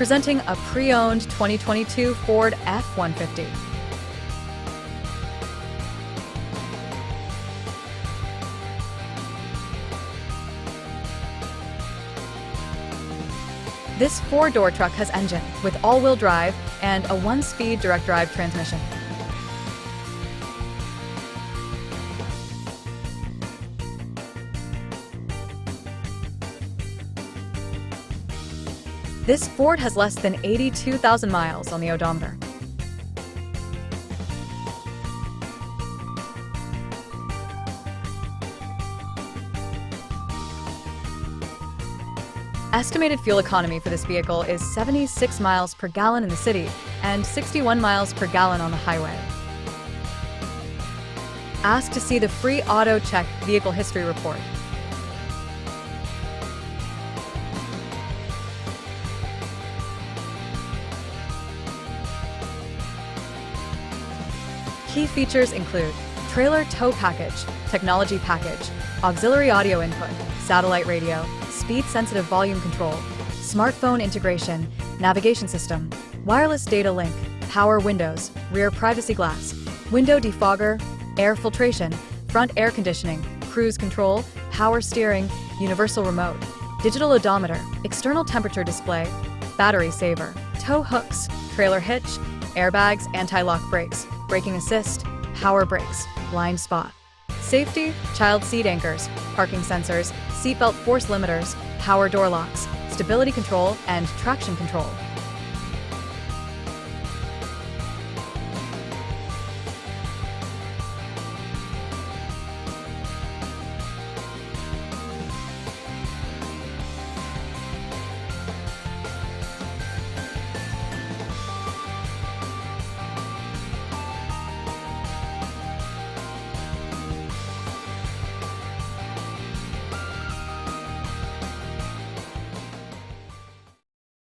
presenting a pre-owned 2022 Ford F-150. This four-door truck has engine with all-wheel drive and a one-speed direct-drive transmission. This Ford has less than 82,000 miles on the odometer. Estimated fuel economy for this vehicle is 76 miles per gallon in the city and 61 miles per gallon on the highway. Ask to see the free Auto Check Vehicle History Report. Key features include trailer tow package, technology package, auxiliary audio input, satellite radio, speed-sensitive volume control, smartphone integration, navigation system, wireless data link, power windows, rear privacy glass, window defogger, air filtration, front air conditioning, cruise control, power steering, universal remote, digital odometer, external temperature display, battery saver, tow hooks, trailer hitch, airbags, anti-lock brakes, braking assist, power brakes, blind spot. Safety, child seat anchors, parking sensors, seatbelt force limiters, power door locks, stability control, and traction control.